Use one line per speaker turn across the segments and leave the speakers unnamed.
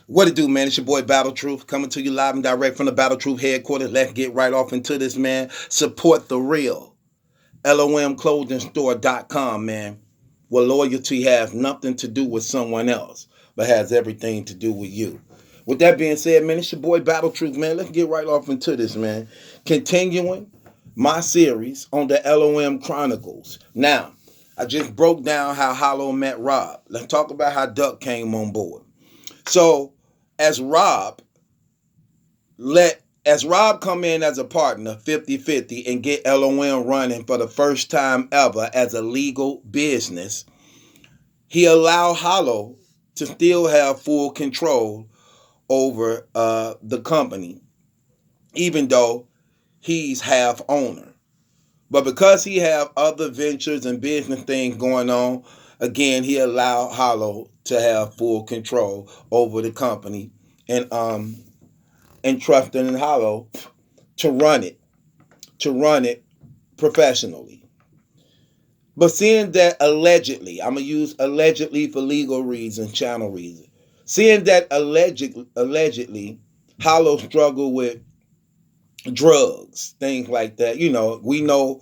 What it do, man? It's your boy Battle Truth coming to you live and direct from the Battle Truth headquarters. Let's get right off into this, man. Support the real. L.O.M clothingstore.com, man. Where loyalty has nothing to do with someone else, but has everything to do with you. With that being said, man, it's your boy Battle Truth, man. Let's get right off into this, man. Continuing my series on the L.O.M Chronicles. Now, I just broke down how Hollow met Rob. Let's talk about how Duck came on board. So, as Rob come in as a partner 50-50 and get L.O.M running for the first time ever as a legal business, he allowed Hollow to still have full control over the company, even though he's half owner. But because he have other ventures and business things going on, again, he allowed Hollow to have full control over the company and trusting in Hollow to run it professionally. But seeing that allegedly, I'm going to use allegedly for legal reasons, channel reasons, seeing that allegedly Hollow struggled with drugs, things like that. You know, we know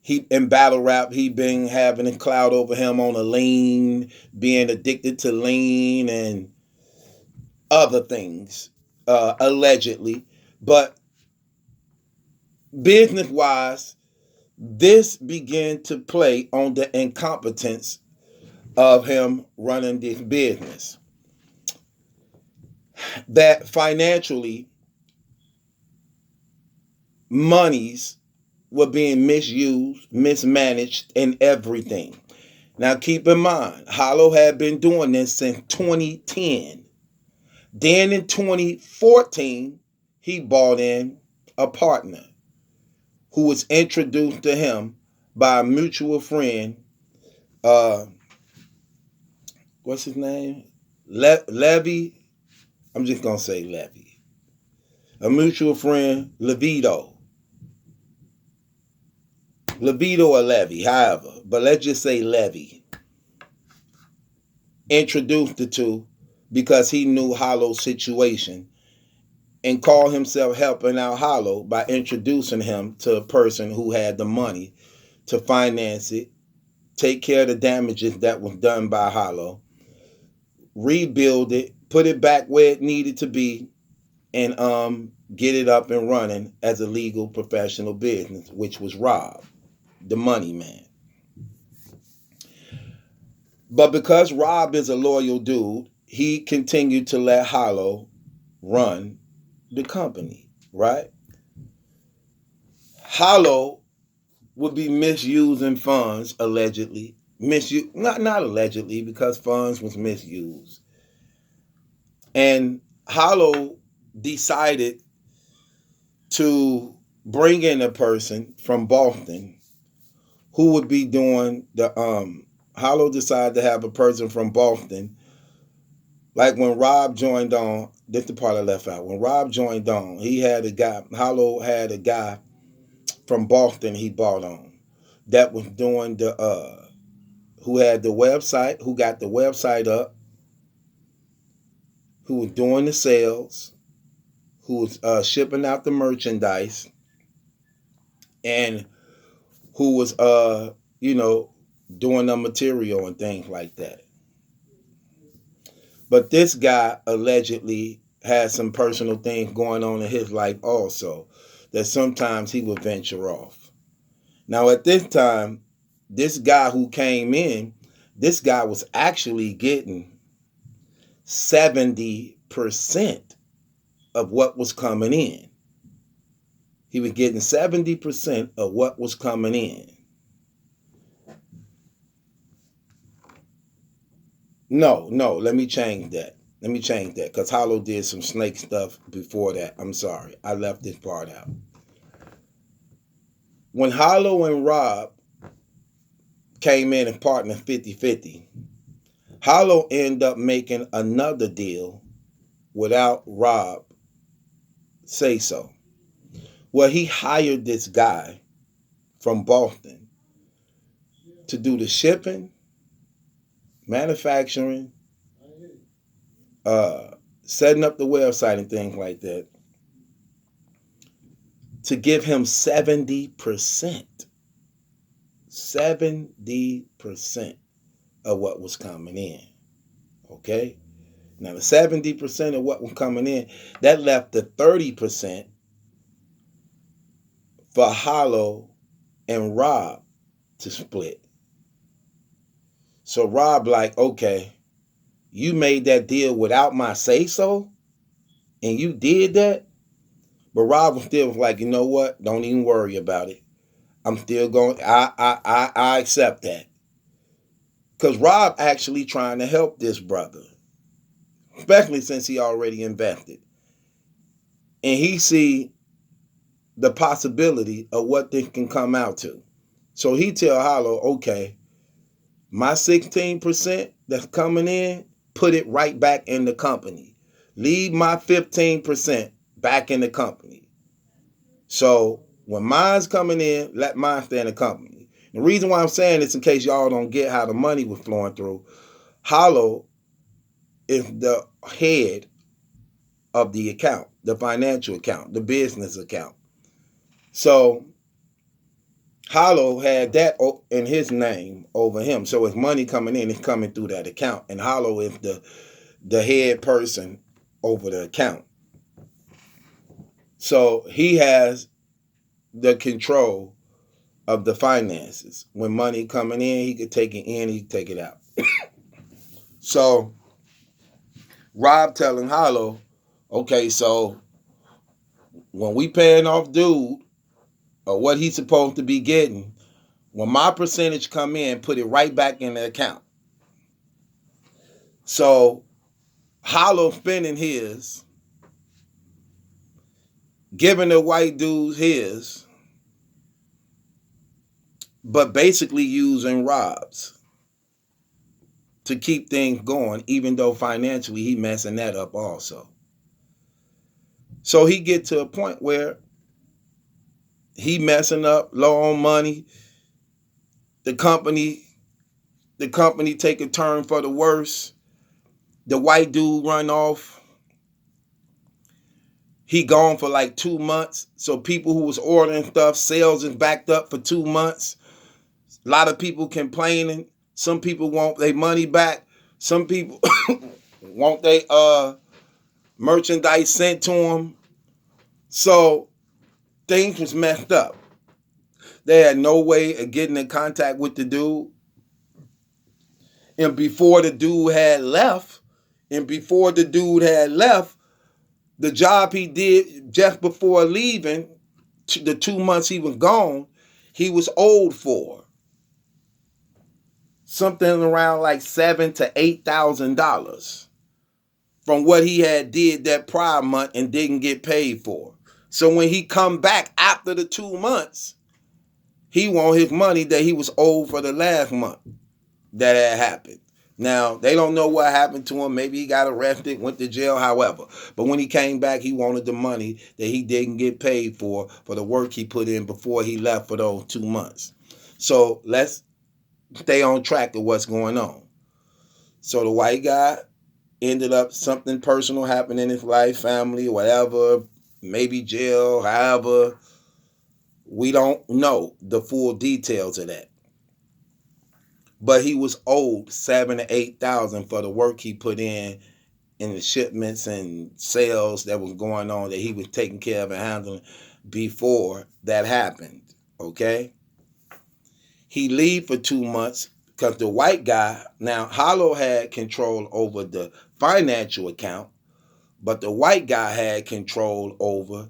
he in battle rap, he been having a cloud over him on a lean, being addicted to lean and other things, allegedly. But business wise, this began to play on the incompetence of him running this business. That financially, monies were being misused, mismanaged, and everything. Now keep in mind, Hollow had been doing this since 2010. Then in 2014, he bought in a partner who was introduced to him by a mutual friend. What's his name? Levy. I'm just gonna say Levy. A mutual friend, Levito or Levy, however, but let's just say Levy. Introduced the two because he knew Hollow's situation and called himself helping out Hollow by introducing him to a person who had the money to finance it, take care of the damages that was done by Hollow, rebuild it, put it back where it needed to be, and get it up and running as a legal professional business, which was Rob, the money man. But because Rob is a loyal dude, he continued to let Hollow run the company, right? Hollow would be misusing funds allegedly. Not allegedly, because funds was misused. And Hollow decided to bring in a person from Boston who would be doing the Hollow decided to have a person from Boston. Like when Rob joined on, this the part I left out. When Rob joined on, Hollow had a guy from Boston he bought on that was doing who had the website, who got the website up, who was doing the sales, who was shipping out the merchandise, and who was doing the material and things like that. But this guy allegedly had some personal things going on in his life also, that sometimes he would venture off. Now at this time, this guy who came in, this guy was actually getting 70% of what was coming in. He was getting 70% of what was coming in. No, let me change that. Because Hollow did some snake stuff before that. I'm sorry. I left this part out. When Hollow and Rob came in and partnered 50-50, Hollow ended up making another deal without Rob say so. Well, he hired this guy from Boston to do the shipping, manufacturing, setting up the website and things like that, to give him 70%. 70% of what was coming in. Okay? Now, the 70% of what was coming in, that left the 30% for Hollow and Rob to split. So Rob like, okay, you made that deal without my say-so, and you did that? But Rob was still like, you know what? Don't even worry about it. I'm still going, I accept that. Because Rob actually trying to help this brother, especially since he already invested. And he see the possibility of what this can come out to. So he tell Hollow, okay, my 16% that's coming in, put it right back in the company. Leave my 15% back in the company. So when mine's coming in, let mine stay in the company. The reason why I'm saying this, in case y'all don't get how the money was flowing through, Hollow is the head of the account, the financial account, the business account. So Hollow had that in his name over him. So his money coming in is coming through that account. And Hollow is the head person over the account. So he has the control of the finances. When money coming in, he could take it in, he could take it out. So Rob telling Hollow, okay, so when we paying off dude, or what he's supposed to be getting, when my percentage come in, put it right back in the account. So Hollow spending his, giving the white dude his, but basically using Rob's to keep things going, even though financially he messing that up also. So he get to a point where he messing up, low on money. The company take a turn for the worse. The white dude run off. He gone for like 2 months. So people who was ordering stuff, sales is backed up for 2 months. A lot of people complaining. Some people want their money back. Some people want their merchandise sent to them. So things was messed up. They had no way of getting in contact with the dude. And before the dude had left, the job he did just before leaving, the 2 months he was gone, he was owed for something around like $7,000 to $8,000 from what he had did that prior month and didn't get paid for. So when he come back after the 2 months, he want his money that he was owed for the last month that had happened. Now, they don't know what happened to him. Maybe he got arrested, went to jail, however. But when he came back, he wanted the money that he didn't get paid for the work he put in before he left for those 2 months. So let's stay on track of what's going on. So the white guy ended up, something personal happened in his life, family, whatever, maybe jail, however. We don't know the full details of that. But he was owed $7,000 to $8,000 for the work he put in the shipments and sales that was going on that he was taking care of and handling before that happened. Okay? He leave for 2 months because the white guy, now Hollow had control over the financial account, but the white guy had control over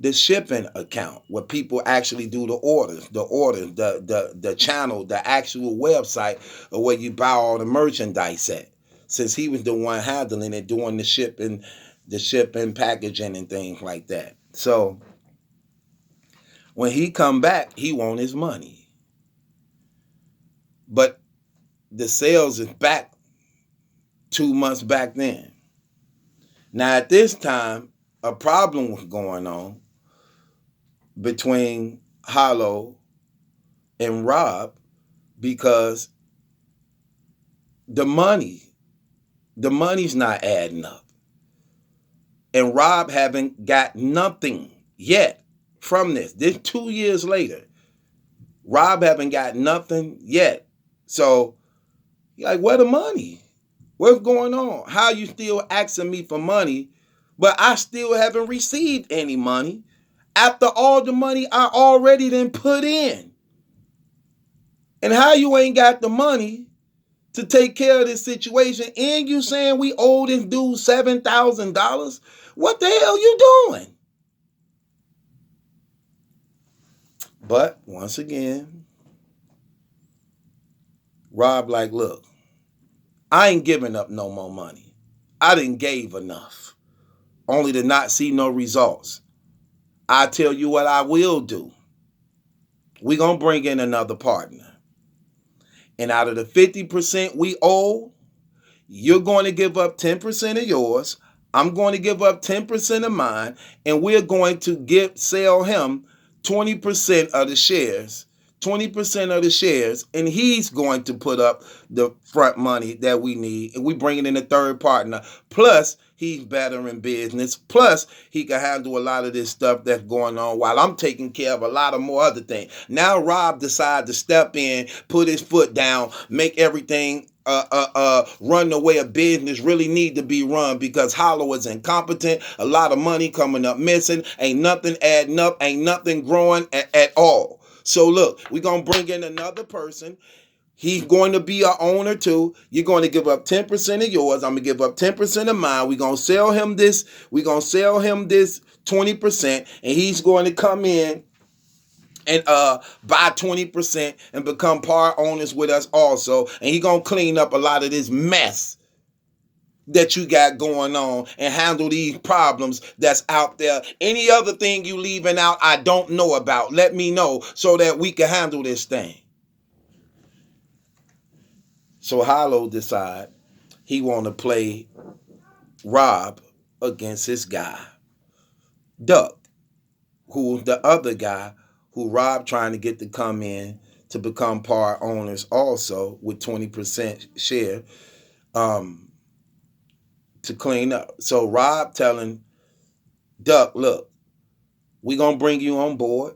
the shipping account where people actually do the orders, the channel, the actual website of where you buy all the merchandise at. Since he was the one handling it, doing the shipping, packaging and things like that. So when he come back, he want his money. But the sales is back 2 months back then. Now at this time, a problem was going on between Hollow and Rob because the money's not adding up. And Rob haven't got nothing yet from this. This 2 years later, Rob haven't got nothing yet. So, like, where the money? What's going on? How you still asking me for money, but I still haven't received any money after all the money I already done put in? And how you ain't got the money to take care of this situation, and you saying we owe this dude $7,000? What the hell you doing? But once again, Rob like, look, I ain't giving up no more money. I done gave enough, only to not see no results. I tell you what I will do. We gonna bring in another partner. And out of the 50% we owe, you're going to give up 10% of yours. I'm going to give up 10% of mine, and we're going to sell him 20% of the shares. 20% of the shares, and he's going to put up the front money that we need, and we bringing in a third partner. Plus, he's better in business. Plus, he can handle a lot of this stuff that's going on while I'm taking care of a lot of more other things. Now, Rob decided to step in, put his foot down, make everything run the way a business really need to be run, because Hollow is incompetent. A lot of money coming up missing. Ain't nothing adding up. Ain't nothing growing at all. So look, we're going to bring in another person. He's going to be our owner too. You're going to give up 10% of yours. I'm going to give up 10% of mine. We're going to sell him this. We're going to sell him this 20%, and he's going to come in and buy 20% and become part owners with us also. And he's going to clean up a lot of this mess that you got going on and handle these problems that's out there. Any other thing you leaving out I don't know about, let me know so that we can handle this thing. So Hollow decide he want to play Rob against his guy, Duck, who's the other guy who Rob trying to get to come in to become part owners also with 20% share to clean up. So Rob telling Duck, look, we're going to bring you on board.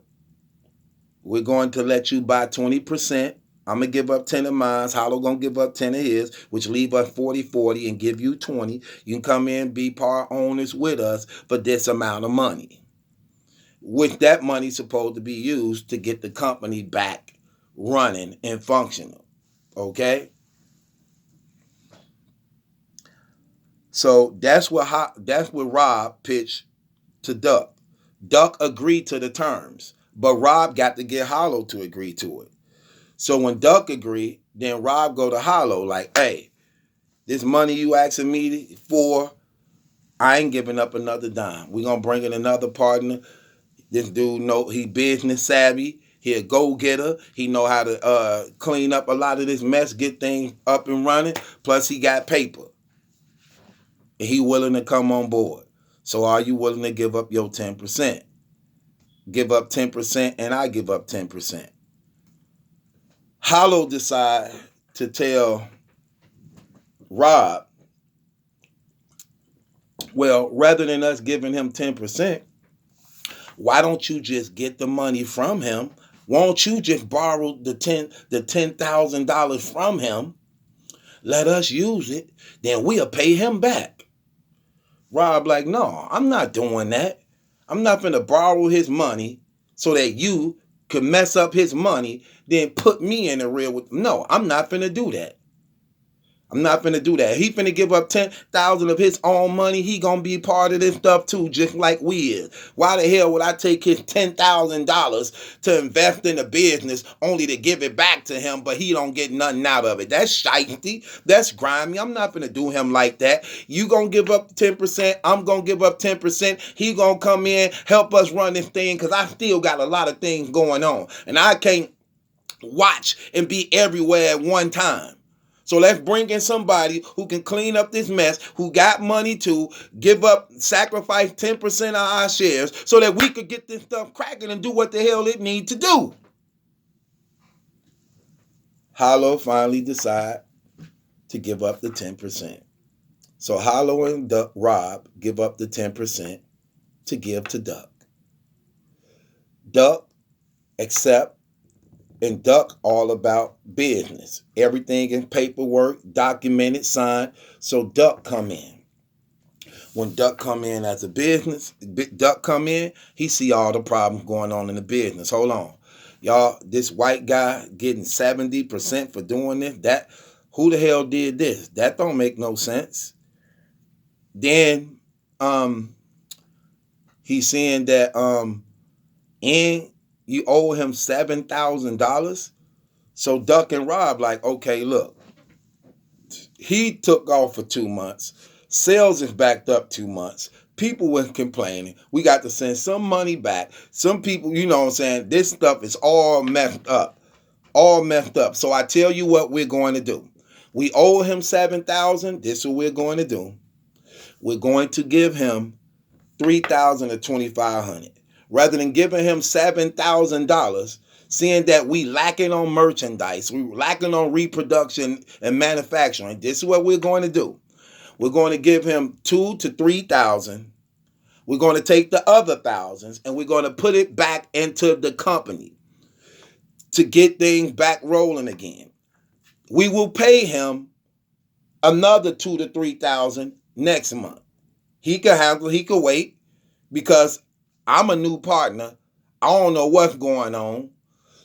We're going to let you buy 20%. I'm going to give up 10 of mine. Hollow going to give up 10 of his, which leave us 40-40 and give you 20. You can come in and be part owners with us for this amount of money. Which that money's supposed to be used to get the company back running and functional. Okay? So that's what Rob pitched to Duck. Duck agreed to the terms, but Rob got to get Hollow to agree to it. So when Duck agreed, then Rob go to Hollow like, hey, this money you asking me for, I ain't giving up another dime. We're going to bring in another partner. This dude know he business savvy. He a go-getter. He know how to clean up a lot of this mess, get things up and running. Plus he got paper. And he willing to come on board. So are you willing to give up your 10%? Give up 10% and I give up 10%. Hollow decide to tell Rob, well, rather than us giving him 10%, why don't you just get the money from him? Won't you just borrow the $10,000 from him? Let us use it, then we'll pay him back. Rob like, no, I'm not doing that. I'm not finna borrow his money so that you could mess up his money, then put me in the real with. No, I'm not finna do that. I'm not finna do that. He finna give up 10,000 of his own money. He gonna be part of this stuff too, just like we is. Why the hell would I take his $10,000 to invest in a business only to give it back to him, but he don't get nothing out of it? That's shifty. That's grimy. I'm not finna do him like that. You gonna give up 10%. I'm gonna give up 10%. He gonna come in, help us run this thing, because I still got a lot of things going on. And I can't watch and be everywhere at one time. So let's bring in somebody who can clean up this mess, who got money to sacrifice 10% of our shares so that we could get this stuff cracking and do what the hell it needs to do. Hollow finally decide to give up the 10%. So Hollow and Rob give up the 10% to give to Duck. Duck accept, and Duck all about business. Everything in paperwork, documented, signed. So Duck come in. When Duck come in as a business, Duck come in, he see all the problems going on in the business. Hold on. Y'all, this white guy getting 70% for doing this, that, who the hell did this? That don't make no sense. Then he's saying that and you owe him $7,000. So Duck and Rob like, okay, look, he took off for 2 months. Sales is backed up 2 months. People were complaining. We got to send some money back. Some people, you know what I'm saying, this stuff is all messed up. All messed up. So I tell you what we're going to do. We owe him $7,000. This is what we're going to do. We're going to give him $3,000 or $2,500. Rather than giving him $7,000, seeing that we lacking on merchandise, we lacking on reproduction and manufacturing. This is what we're going to do. We're going to give him $2,000 to $3,000. We're going to take the other thousands and we're going to put it back into the company to get things back rolling again. We will pay him another $2,000 to $3,000 next month. He can handle. He can wait because I'm a new partner. I don't know what's going on.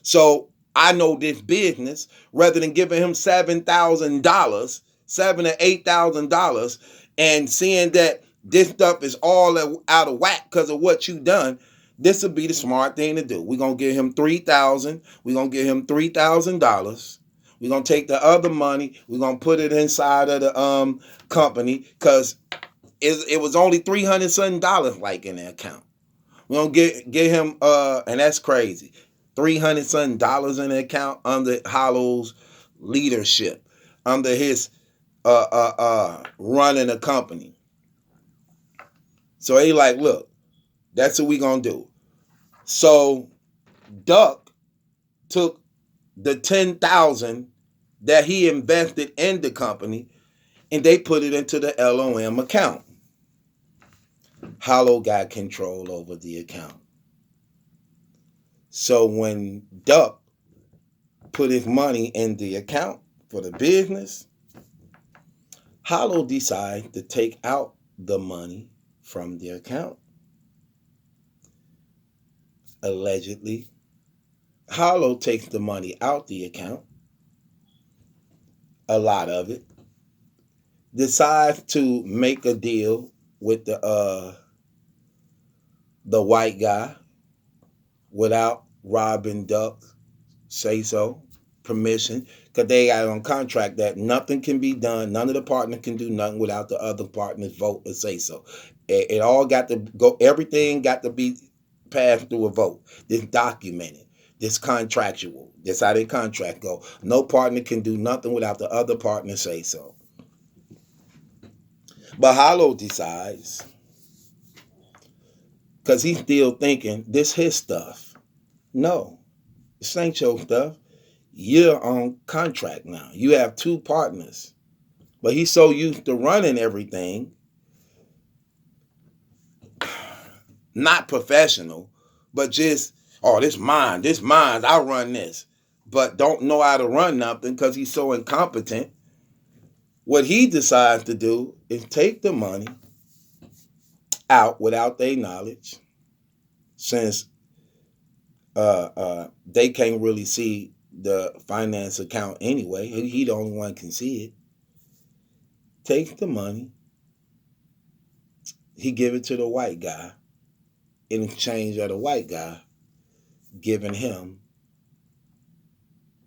So I know this business. Rather than giving him $7,000, $7,000 or $8,000, and seeing that this stuff is all out of whack because of what you done, this would be the smart thing to do. We're gonna give him $3,000. We're gonna give him $3,000. We're gonna take the other money. We're gonna put it inside of the company because it was only $300 something like in the account. We're gonna get him and that's crazy. $300 something in the account under Hollow's leadership, under his running a company. So he like, look, that's what we gonna do. So Duck took the $10,000 that he invested in the company and they put it into the L.O.M. account. Hollow got control over the account. So when Duck put his money in the account for the business, Hollow decided to take out the money from the account. Allegedly, Hollow takes the money out the account, a lot of it, decides to make a deal with the white guy without Rob and Duck say so, permission, because they got on contract that nothing can be done, none of the partners can do nothing without the other partners vote or say so. It all got to go, everything got to be passed through a vote. This documented, this contractual, this how their contract go. No partner can do nothing without the other partner say so. But Hollow decides, because he's still thinking, this his stuff. No, this ain't your stuff. You're on contract now. You have two partners. But he's so used to running everything, not professional, but just, oh, this mine, I run this. But don't know how to run nothing because he's so incompetent. What he decides to do is take the money out without their knowledge, since they can't really see the finance account anyway. He the only one can see it. Takes the money. He give it to the white guy in exchange of the white guy giving him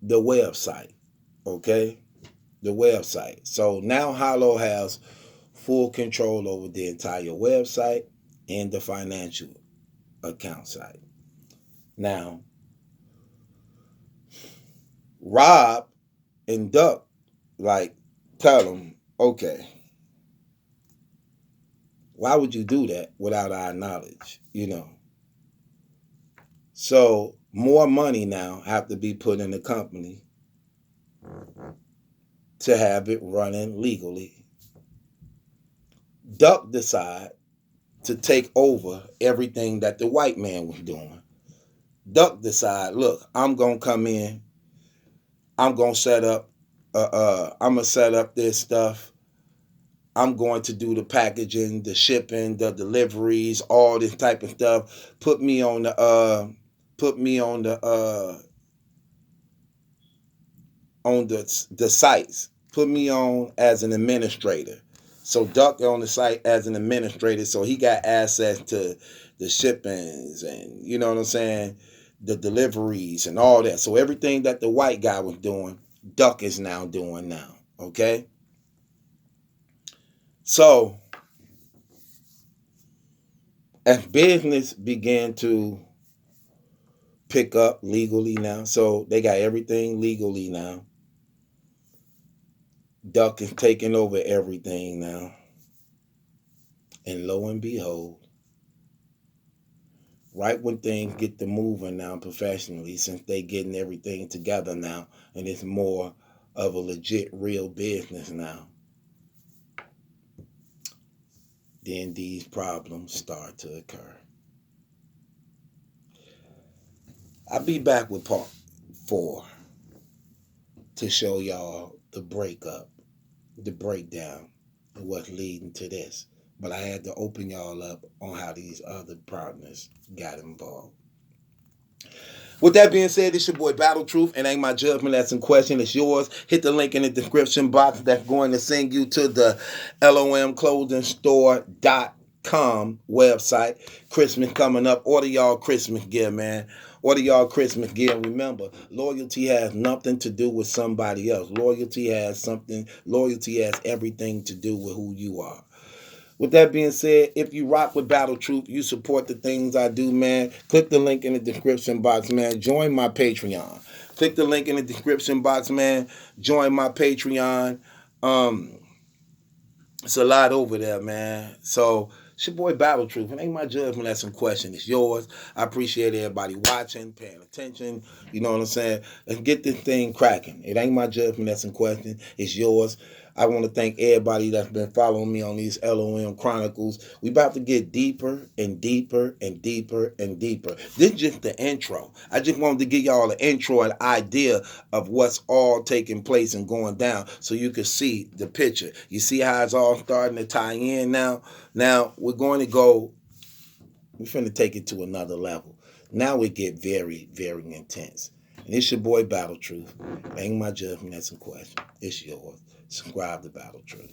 the website. Okay? The website. So now Hollow has full control over the entire website and the financial account site. Now, Rob and Duck like tell him, okay, why would you do that without our knowledge? You know. So more money now have to be put in the company to have it running legally. Duck decide to take over everything that the white man was doing. Duck decide, look, I'm gonna come in. I'm gonna set up. I'm gonna set up this stuff. I'm going to do the packaging, the shipping, the deliveries, all this type of stuff. Put me on the. Put me on the sites. Put me on as an administrator. So Duck on the site as an administrator, so he got access to the shippings and you know what I'm saying, the deliveries and all that. So everything that the white guy was doing, Duck is now doing now. Okay. So as business began to pick up legally now, so they got everything legally now. Duck is taking over everything now. And lo and behold, right when things get to moving now professionally, since they getting everything together now, and it's more of a legit real business now, then these problems start to occur. I'll be back with part 4 to show y'all the breakup, the breakdown, and what's leading to this. But I had to open y'all up on how these other partners got involved. With that being said, it's your boy Battle Truth, and ain't my judgment that's in question, it's yours. Hit the link in the description box that's going to send you to the L.O.M clothing store.com website. Christmas coming up. Order y'all Christmas gear, man. Order y'all Christmas gear. Remember, loyalty has nothing to do with somebody else. Loyalty has everything to do with who you are. With that being said, if you rock with Battle Truth, you support the things I do, man. Click the link in the description box, man. Join my Patreon. Click the link in the description box, man. Join my Patreon. It's a lot over there, man. So it's your boy Battle Truth. It ain't my judgment that's in question. It's yours. I appreciate everybody watching, paying attention. You know what I'm saying? Let's get this thing cracking. It ain't my judgment that's in question. It's yours. I want to thank everybody that's been following me on these L.O.M Chronicles. We about to get deeper and deeper and deeper and deeper. This is just the intro. I just wanted to give y'all an intro, an idea of what's all taking place and going down so you can see the picture. You see how it's all starting to tie in now? Now, we're finna take it to another level. Now it get very, very intense. And it's your boy Battle Truth. Ain't my judgment that's in question. It's yours. Subscribe to Battle Truth.